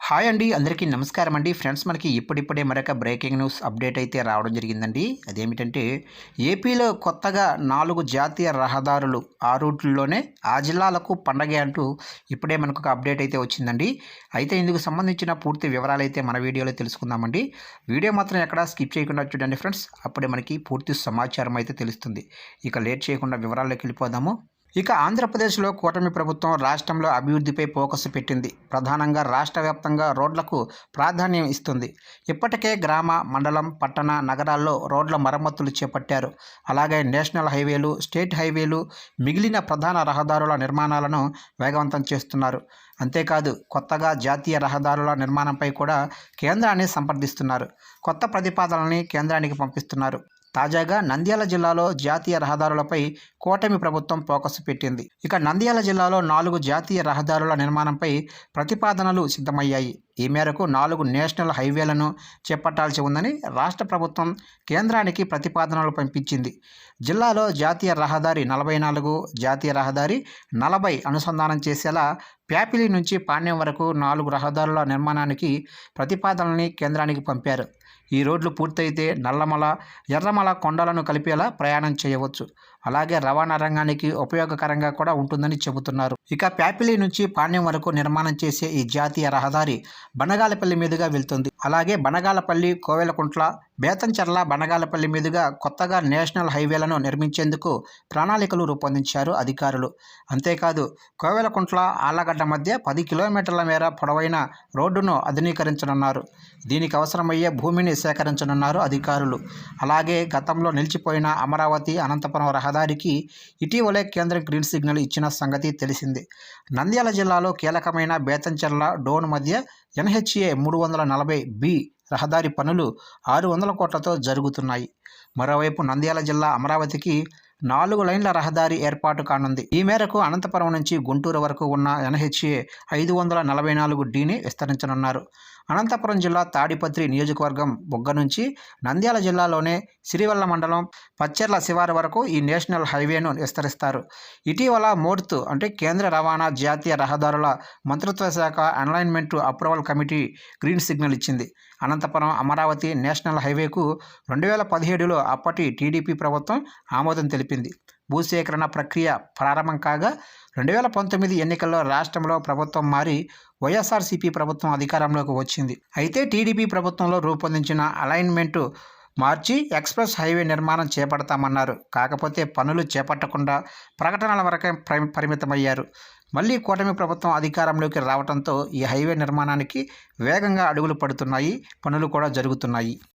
Hi అండి, అందరికీ నమస్కారం అండి. ఫ్రెండ్స్, మనకి ఇప్పుడిప్పుడే మరొక బ్రేకింగ్ న్యూస్ అప్డేట్ అయితే రావడం జరిగిందండి. అదేమిటంటే ఏపీలో కొత్తగా 4 జాతీయ రహదారులు ఆ రూట్లలోనే ఆ జిల్లాలకు పండగే అంటూ ఇప్పుడే మనకు ఒక అప్డేట్ అయితే వచ్చిందండి. అయితే ఇందుకు సంబంధించిన పూర్తి వివరాలు అయితే మన వీడియోలో తెలుసుకుందామండి. వీడియో మాత్రం ఎక్కడా స్కిప్ చేయకుండా చూడండి ఫ్రెండ్స్, అప్పుడే మనకి పూర్తి సమాచారం అయితే తెలుస్తుంది. ఇక లేట్ చేయకుండా వివరాల్లోకి వెళ్ళిపోదాము. ఇక ఆంధ్రప్రదేశ్లో కూటమి ప్రభుత్వం రాష్ట్రంలో అభివృద్ధిపై ఫోకస్ పెట్టింది. ప్రధానంగా రాష్ట్ర వ్యాప్తంగా రోడ్లకు ప్రాధాన్యం ఇస్తుంది. ఇప్పటికే గ్రామ, మండలం, పట్టణ, నగరాల్లో రోడ్ల మరమ్మతులు చేపట్టారు. అలాగే నేషనల్ హైవేలు, స్టేట్ హైవేలు, మిగిలిన ప్రధాన రహదారుల నిర్మాణాలను వేగవంతం చేస్తున్నారు. అంతేకాదు కొత్తగా జాతీయ రహదారుల నిర్మాణంపై కూడా కేంద్రాన్ని సంప్రదిస్తున్నారు. కొత్త ప్రతిపాదనల్ని కేంద్రానికి పంపిస్తున్నారు. తాజాగా నంద్యాల జిల్లాలో జాతీయ రహదారులపై కూటమి ప్రభుత్వం ఫోకస్ పెట్టింది. ఇక నంద్యాల జిల్లాలో 4 జాతీయ రహదారుల నిర్మాణంపై ప్రతిపాదనలు సిద్ధమయ్యాయి. ఈ మేరకు 4 నేషనల్ హైవేలను చేపట్టాల్సి ఉందని రాష్ట్ర ప్రభుత్వం కేంద్రానికి ప్రతిపాదనలు పంపించింది. జిల్లాలో జాతీయ రహదారి 44, జాతీయ రహదారి 40 అనుసంధానం చేసేలా ప్యాపిలి నుంచి పాణ్యం వరకు 4 రహదారుల నిర్మాణానికి ప్రతిపాదనల్ని కేంద్రానికి పంపారు. ఈ రోడ్లు పూర్తయితే నల్లమల, ఎర్రమల కొండలను కలిపేలా ప్రయాణం చేయవచ్చు. అలాగే రవాణా రంగానికి ఉపయోగకరంగా కూడా ఉంటుందని చెబుతున్నారు. ఇక ప్యాపిలి నుంచి పాణ్యం వరకు నిర్మాణం చేసే ఈ జాతీయ రహదారి బనగాలపల్లి మీదుగా వెళ్తుంది. అలాగే బనగాలపల్లి, కోవెలకుంట్ల, బేతంచెర్ల, బనగాలపల్లి మీదుగా కొత్తగా నేషనల్ హైవేలను నిర్మించేందుకు ప్రణాళికలు రూపొందించారు అధికారులు. అంతేకాదు కోవెలకుంట్ల, ఆళ్లగడ్డ మధ్య 10 కిలోమీటర్ల మేర పొడవైన రోడ్డును ఆధునీకరించనున్నారు. దీనికి అవసరమయ్యే భూమిని సేకరించనున్నారు అధికారులు. అలాగే గతంలో నిలిచిపోయిన అమరావతి, అనంతపురం రహదారికి ఇటీవలే కేంద్రం గ్రీన్ సిగ్నల్ ఇచ్చిన సంగతి తెలిసిందే. నంద్యాల జిల్లాలో కీలకమైన బేతంచెర్ల, డోన్ మధ్య NHA 340B రహదారి పనులు 600 కోట్లతో జరుగుతున్నాయి. మరోవైపు నంద్యాల జిల్లా అమరావతికి 4 లైన్ల రహదారి ఏర్పాటు కానుంది. ఈ మేరకు అనంతపురం నుంచి గుంటూరు వరకు ఉన్న NHA 544Dని విస్తరించనున్నారు. అనంతపురం జిల్లా తాడిపత్రి నియోజకవర్గం బుగ్గ నుంచి నంద్యాల జిల్లాలోనే సిరివెల్ల మండలం పచ్చెర్ల శివారు వరకు ఈ నేషనల్ హైవేను విస్తరిస్తారు. ఇటీవల మోర్త్ అంటే కేంద్ర రవాణా, జాతీయ రహదారుల మంత్రిత్వ శాఖ alignment approval committee green signal ఇచ్చింది. అనంతపురం అమరావతి నేషనల్ హైవేకు 2017లో అప్పటి టీడీపీ ప్రభుత్వం ఆమోదం తెలిపింది. భూసేకరణ ప్రక్రియ ప్రారంభం కాగా 2019 ఎన్నికల్లో రాష్ట్రంలో ప్రభుత్వం మారి వైఎస్ఆర్సీపీ ప్రభుత్వం అధికారంలోకి వచ్చింది. అయితే టీడీపీ ప్రభుత్వంలో రూపొందించిన అలైన్మెంటు మార్చి ఎక్స్ప్రెస్ హైవే నిర్మాణం చేపడతామన్నారు. కాకపోతే పనులు చేపట్టకుండా ప్రకటనల వరకే పరిమితమయ్యారు. మళ్ళీ కూటమి ప్రభుత్వం అధికారంలోకి రావడంతో ఈ హైవే నిర్మాణానికి వేగంగా అడుగులు పడుతున్నాయి, పనులు కూడా జరుగుతున్నాయి.